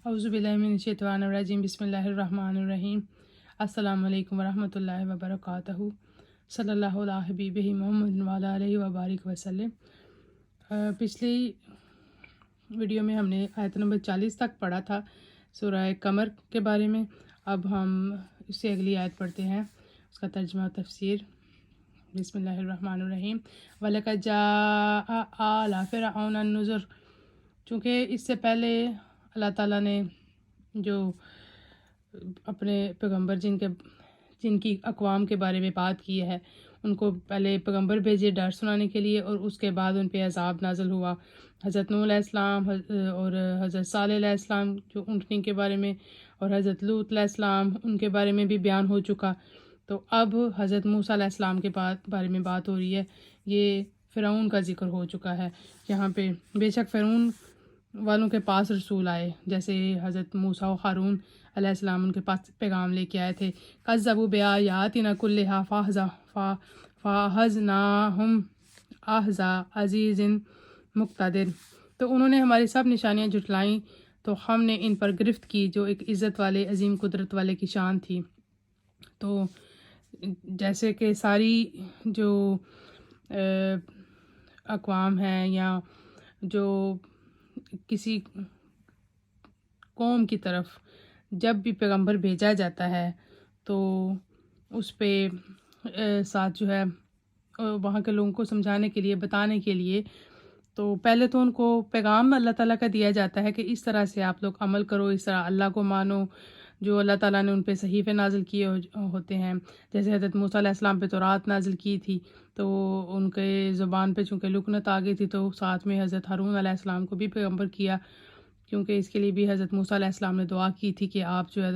اعوذ باللہ من الشیطان الرجیم بسم اللہ الرحمن الرحیم السلام علیکم ورحمۃ اللہ وبرکاتہ صلی اللہ علیہ حبیبہ محمد وعلی علیہ وبارک وسلم۔ پچھلی ویڈیو میں ہم نے آیت نمبر 40 تک پڑھا تھا سورہ قمر کے بارے میں۔ اب ہم اس سے اگلی آیت پڑھتے ہیں، اس کا ترجمہ و تفسیر۔ بسم اللہ الرحمن الرحیم۔ وَلَقَدْ جَاءَ آلَ فِرْعَوْنَ النُّذُرُ۔ چونکہ اس سے پہلے اللہ تعالیٰ نے جو اپنے پیغمبر جن کی اقوام کے بارے میں بات کی ہے، ان کو پہلے پیغمبر بھیجے ڈر سنانے کے لیے، اور اس کے بعد ان پہ عذاب نازل ہوا۔ حضرت نوح علیہ السلام اور حضرت صالح علیہ السلام جو اونٹنی کے بارے میں، اور حضرت لوط علیہ السلام ان کے بارے میں بھی بیان ہو چکا۔ تو اب حضرت موسیٰ علیہ السلام کے بارے میں بات ہو رہی ہے۔ یہ فرعون کا ذکر ہو چکا ہے یہاں پہ۔ بے شک فرعون والوں کے پاس رسول آئے، جیسے حضرت موسیٰ و ہارون علیہ السلام ان کے پاس پیغام لے کے آئے تھے۔ کذبوا بآیاتنا کلھا فاخذناہم اخذ عزیز مقتدر۔ تو انہوں نے ہماری سب نشانیاں جھٹلائیں تو ہم نے ان پر گرفت کی جو ایک عزت والے عظیم قدرت والے کی شان تھی۔ تو جیسے کہ ساری جو اقوام ہیں یا جو کسی قوم کی طرف جب بھی پیغمبر بھیجا جاتا ہے تو اس پہ ساتھ جو ہے وہاں کے لوگوں کو سمجھانے کے لیے، بتانے کے لیے، تو پہلے تو ان کو پیغام اللہ تعالیٰ کا دیا جاتا ہے کہ اس طرح سے آپ لوگ عمل کرو، اس طرح اللہ کو مانو، جو اللہ تعالیٰ نے ان پہ صحیفے نازل کیے ہوتے ہیں۔ جیسے حضرت موسیٰ علیہ السلام پہ تورات نازل کی تھی، تو ان کے زبان پہ چونکہ لکنت آ گئی تھی، تو ساتھ میں حضرت ہارون علیہ السلام کو بھی پیغمبر کیا، کیونکہ اس کے لیے بھی حضرت موسیٰ علیہ السلام نے دعا کی تھی کہ آپ جو ہے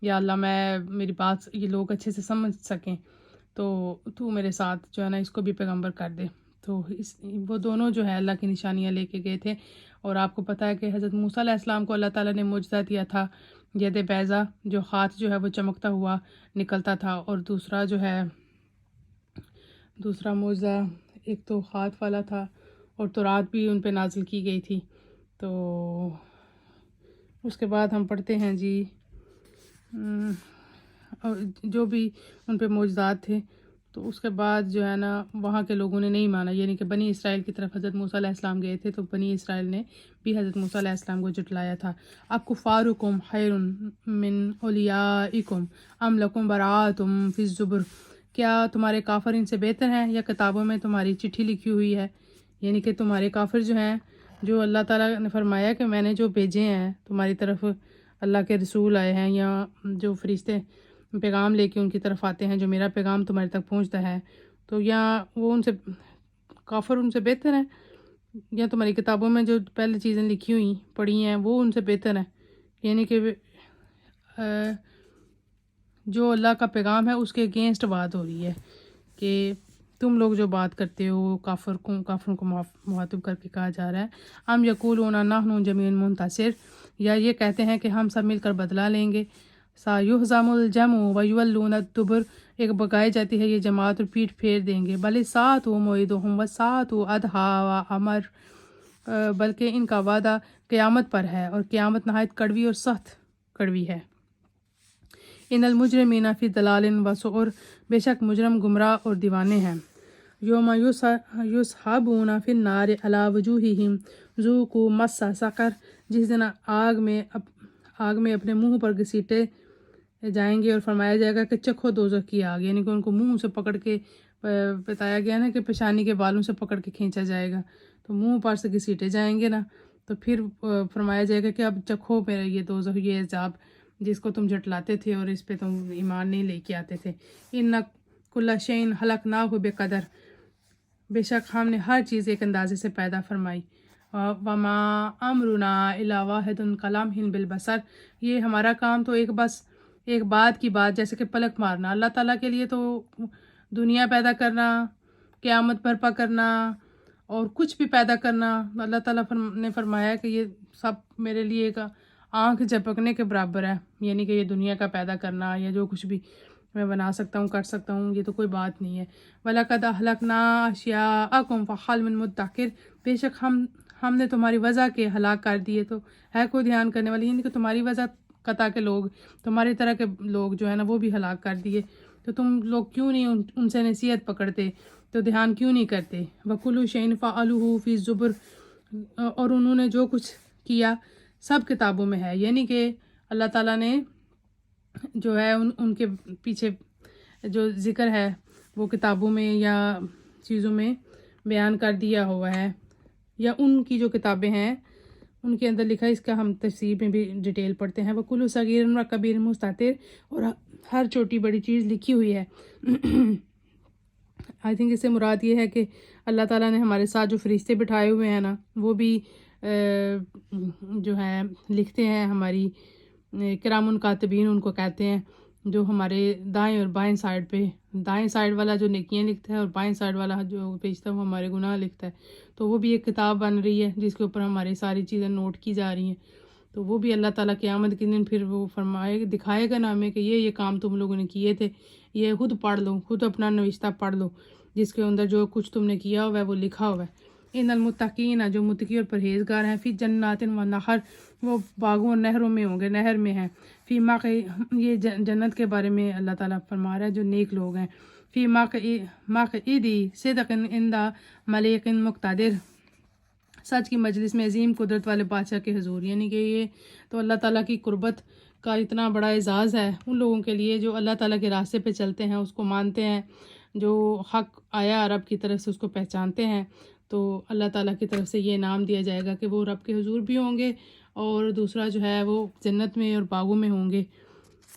یا اللہ میری بات یہ لوگ اچھے سے سمجھ سکیں، تو میرے ساتھ جو ہے نا اس کو بھی پیغمبر کر دے۔ تو وہ دونوں جو ہے اللہ کی نشانیاں لے کے گئے تھے۔ اور آپ کو پتہ ہے کہ حضرت موسیٰ علیہ السلام کو اللہ تعالیٰ نے معجزہ دیا تھا، ید بیضا، جو ہاتھ جو ہے وہ چمکتا ہوا نکلتا تھا، اور دوسرا معجزہ ایک تو ہاتھ والا تھا، اور تورات بھی ان پہ نازل کی گئی تھی۔ تو اس کے بعد ہم پڑھتے ہیں جی جو بھی ان پہ معجزات تھے، تو اس کے بعد جو ہے نا وہاں کے لوگوں نے نہیں مانا، یعنی کہ بنی اسرائیل کی طرف حضرت موسیٰ علیہ السلام گئے تھے، تو بنی اسرائیل نے بھی حضرت موسیٰ علیہ السلام کو جھٹلایا تھا۔ اب کفارکم خیر من اولیائکم ام لکم براءۃ فی الزبر۔ کیا تمہارے کافر ان سے بہتر ہیں یا کتابوں میں تمہاری چٹھی لکھی ہوئی ہے؟ یعنی کہ تمہارے کافر جو ہیں، جو اللہ تعالیٰ نے فرمایا کہ میں نے جو بھیجے ہیں تمہاری طرف، اللہ کے رسول آئے ہیں یا جو فرشتے پیغام لے کے ان کی طرف آتے ہیں، جو میرا پیغام تمہارے تک پہنچتا ہے، تو یا وہ کافر ان سے بہتر ہیں، یا تمہاری کتابوں میں جو پہلے چیزیں لکھی ہوئی پڑھی ہیں وہ ان سے بہتر ہیں؟ یعنی کہ جو اللہ کا پیغام ہے اس کے اگینسٹ بات ہو رہی ہے کہ تم لوگ جو بات کرتے ہو کافروں کو مخاطب کر کے کہا جا رہا ہے۔ ام یقولون نحن جمیع منتصر، یا یہ کہتے ہیں کہ ہم سب مل کر بدلہ لیں گے۔ سایہزم الجمع ویولون الدبر، ایک بگائی جاتی ہے یہ جماعت اور پیٹھ پھیر دیں گے۔ بل الساعۃ موعدہم والساعۃ ادھیٰ وامر، بلکہ ان کا وعدہ قیامت پر ہے، اور قیامت نہایت کڑوی اور سخت کڑوی ہے۔ ان المجرمین فی ضلال وسعر، بے شک مجرم گمراہ اور دیوانے ہیں۔ یوم یسحبون فی النار علی وجوہہم ذوقوا مس سقر، جس دن آگ میں اپنے منہ پر گھسیٹے جائیں گے اور فرمایا جائے گا کہ چکھو دوزخ کی آگ، یعنی کہ ان کو منہ سے پکڑ کے بتایا گیا نا کہ پیشانی کے بالوں سے پکڑ کے کھینچا جائے گا، تو منہ پر سے گھسیٹے جائیں گے نا، تو پھر فرمایا جائے گا کہ اب چکھو میرا یہ دوزخ، یہ عذاب جس کو تم جھٹلاتے تھے اور اس پہ تم ایمان نہیں لے کے آتے تھے۔ ان کل شیء خلقناہ بقدر، بے شک ہم نے ہر چیز ایک اندازے سے پیدا فرمائی۔ وما امرنا الا واحد کلمح بالبصر، یہ ہمارا کام تو ایک بات کی بات جیسے کہ پلک مارنا۔ اللہ تعالیٰ کے لیے تو دنیا پیدا کرنا، قیامت برپا کرنا، اور کچھ بھی پیدا کرنا، اللہ تعالیٰ نے فرمایا کہ یہ سب میرے لیے ایک آنکھ جھپکنے کے برابر ہے، یعنی کہ یہ دنیا کا پیدا کرنا یا جو کچھ بھی میں بنا سکتا ہوں کر سکتا ہوں، یہ تو کوئی بات نہیں ہے۔ وَلَقَدْ أَهْلَكْنَا أَشْيَاءَكُمْ فَهَلْ مِن مُدَّكِرٍ، بے شک ہم نے تمہاری وجہ کے ہلاک کر دیے، تو ہے کوئی دھیان کرنے والی، یعنی کہ تمہاری وجہ قطع کے لوگ، تمہاری طرح کے لوگ جو ہے نا وہ بھی ہلاک کر دیے، تو تم لوگ کیوں نہیں ان سے نصیحت پکڑتے، تو دھیان کیوں نہیں کرتے۔ وَكُلُّ شَيْءٍ فَعَلُوهُ فِي الزُّبُرِ، اور انہوں نے جو کچھ کیا سب کتابوں میں ہے، یعنی کہ اللہ تعالیٰ نے جو ہے ان کے پیچھے جو ذکر ہے وہ کتابوں میں یا چیزوں میں بیان کر دیا ہوا ہے، یا ان کی جو کتابیں ہیں ان کے اندر لکھا ہے۔ اس کا ہم تفسیر میں بھی ڈیٹیل پڑھتے ہیں۔ وَكُلُّ صَغِيرٍ وَكَبِيرٍ مُسْتَطِرٍ، اور ہر چھوٹی بڑی چیز لکھی ہوئی ہے۔ آئی تھنک اس سے مراد یہ ہے کہ اللہ تعالیٰ نے ہمارے ساتھ جو فرشتے بٹھائے ہوئے ہیں نا وہ بھی جو ہے لکھتے ہیں، ہماری کرام کاتبین ان کو کہتے ہیں، جو ہمارے دائیں اور بائیں سائڈ پہ، دائیں سائڈ والا جو نیکیاں لکھتا ہے اور بائیں سائڈ والا جو بیچتا ہے وہ ہمارے گناہ لکھتا ہے، تو وہ بھی ایک کتاب بن رہی ہے جس کے اوپر ہماری ساری چیزیں نوٹ کی جا رہی ہیں۔ تو وہ بھی اللہ تعالیٰ قیامت کے دن پھر وہ دکھائے گا نا ہمیں کہ یہ کام تم لوگوں نے کیے تھے، یہ خود پڑھ لو، خود اپنا نوشتہ پڑھ لو جس کے اندر جو کچھ تم نے کیا ہوا ہے وہ لکھا ہوا ہے۔ ان المتقین، جو متقی اور پرہیزگار ہیں، فی جنات و نہر، وہ باغوں اور نہروں میں ہوں گے، نہر میں ہیں۔ فی یہ جنت کے بارے میں اللہ تعالیٰ فرما رہا ہے جو نیک لوگ ہیں۔ فی مقعد صدق عند ملیک مقتدر، سچ کی مجلس میں عظیم قدرت والے بادشاہ کے حضور، یعنی کہ یہ تو اللہ تعالیٰ کی قربت کا اتنا بڑا اعزاز ہے ان لوگوں کے لیے جو اللہ تعالیٰ کے راستے پہ چلتے ہیں، اس کو مانتے ہیں، جو حق آیا رب کی طرف سے اس کو پہچانتے ہیں، تو اللہ تعالیٰ کی طرف سے یہ انعام دیا جائے گا کہ وہ رب کے حضور بھی ہوں گے، اور دوسرا جو ہے وہ جنت میں اور باغوں میں ہوں گے۔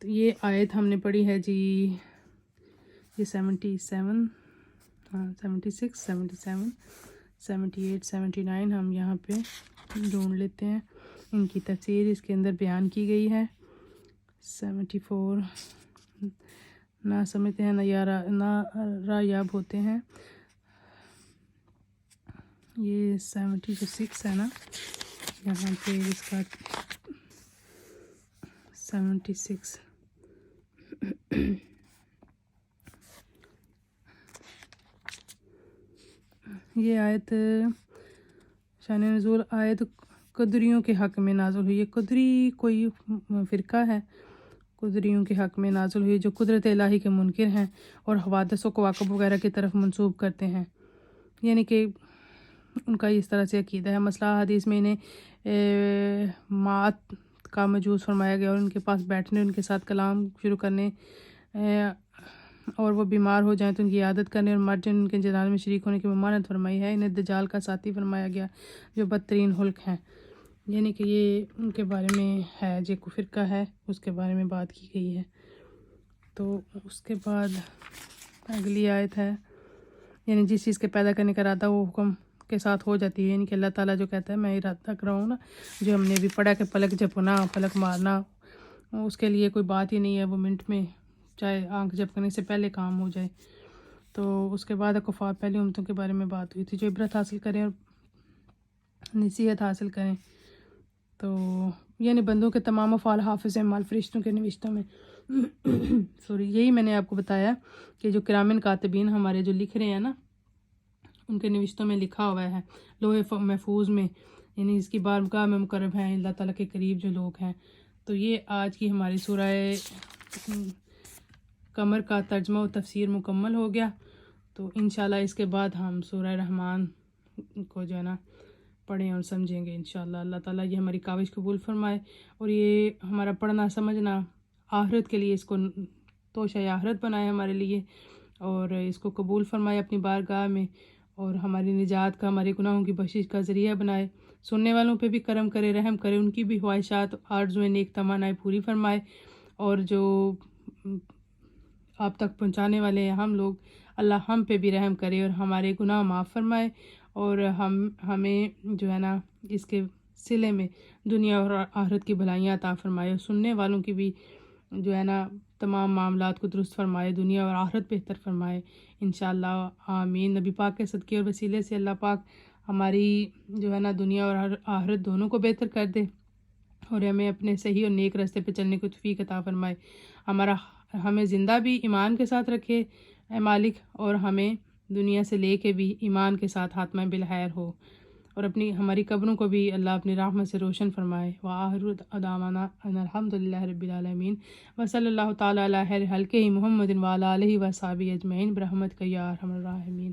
تو یہ آیت ہم نے پڑھی ہے جی، یہ 77 76 77 78 79 ہم یہاں پہ ڈھونڈ لیتے ہیں، ان کی تفسیر اس کے اندر بیان کی گئی ہے۔ 74 نہ سمجھتے ہیں نہ رایاب ہوتے ہیں، یہ 76 ہے نا، یہاں پہ اس کا 76 یہ آیت شان نزول آیت قدریوں کے حق میں نازل ہوئی ہے۔ قدری کوئی فرقہ ہے، قدریوں کے حق میں نازل ہوئی جو قدرت الہی کے منکر ہیں اور حوادث و کواکب وغیرہ کی طرف منسوب کرتے ہیں، یعنی کہ ان کا اس طرح سے عقیدہ ہے۔ مسئلہ حدیث میں انہیں مات کا مجوس فرمایا گیا، اور ان کے پاس بیٹھنے، ان کے ساتھ کلام شروع کرنے، اور وہ بیمار ہو جائیں تو ان کی عیادت کرنے، اور مر جائیں ان کے جنازے میں شریک ہونے کی ممانعت فرمائی ہے۔ انہیں دجال کا ساتھی فرمایا گیا جو بدترین خلق ہیں، یعنی کہ یہ ان کے بارے میں ہے، جو فرقہ ہے اس کے بارے میں بات کی گئی ہے۔ تو اس کے بعد اگلی آیت ہے، یعنی جس چیز کے پیدا کرنے کا ارادہ وہ حکم کے ساتھ ہو جاتی ہے، یعنی کہ اللہ تعالیٰ جو کہتا ہے میں ارادہ کر رہا ہوں نا، جو ہم نے ابھی پڑھا کہ پلک جھپکنا، پلک مارنا، اس کے لیے کوئی بات ہی نہیں ہے، وہ منٹ میں چاہے آنکھ جھپکنے سے پہلے کام ہو جائے۔ تو اس کے بعد کفار پہلی امتوں کے بارے میں بات ہوئی تھی جو عبرت حاصل کریں اور نصیحت حاصل کریں، تو یعنی بندوں کے تمام افعال حافظ ہیں مال فرشتوں کے نوشتوں میں۔ یہی میں نے آپ کو بتایا کہ جو کرامن کاتبین ہمارے جو لکھ رہے ہیں نا، ان کے نوشتوں میں لکھا ہوا ہے لوح محفوظ میں، یعنی اس کی بارگاہ میں مقرب ہیں اللہ تعالیٰ کے قریب جو لوگ ہیں۔ تو یہ آج کی ہماری سورہ قمر کا ترجمہ و تفسیر مکمل ہو گیا۔ تو انشاءاللہ اس کے بعد ہم سورہ رحمان کو جو ہے نا پڑھیں اور سمجھیں گے انشاءاللہ۔ اللہ تعالیٰ یہ ہماری کاوش قبول فرمائے، اور یہ ہمارا پڑھنا سمجھنا آخرت کے لیے، اس کو توشہ آخرت بنائے ہمارے لیے، اور اس کو قبول فرمائے اپنی بارگاہ میں، اور ہماری نجات کا، ہمارے گناہوں کی بخشش کا ذریعہ بنائے۔ سننے والوں پہ بھی کرم کرے، رحم کرے، ان کی بھی خواہشات، آرزویں، نیک تمنائیں پوری فرمائے، اور جو آپ تک پہنچانے والے ہیں ہم لوگ، اللہ ہم پہ بھی رحم کرے اور ہمارے گناہ معاف فرمائے، اور ہمیں جو ہے نا اس کے صلے میں دنیا اور آخرت کی بھلائیاں عطا فرمائے، اور سننے والوں کی بھی جو ہے نا تمام معاملات کو درست فرمائے، دنیا اور آخرت بہتر فرمائے انشاءاللہ، آمین۔ نبی پاک کے صدقے اور وسیلے سے اللہ پاک ہماری جو ہے نا دنیا اور آخرت دونوں کو بہتر کر دے، اور ہمیں اپنے صحیح اور نیک راستے پہ چلنے کو توفیق عطا فرمائے، ہمیں زندہ بھی ایمان کے ساتھ رکھے اے مالک، اور ہمیں دنیا سے لے کے بھی ایمان کے ساتھ خاتمہ بالخیر ہو، اور اپنی ہماری قبروں کو بھی اللہ اپنی رحمت سے روشن فرمائے. وآخر دعوانا ان الحمد للہ رب العالمین وصلی اللہ تعالیٰ علی خیر خلقہ محمد وعلی آلہ وصحبہ اجمعین برحمتک یا ارحم الراحمین.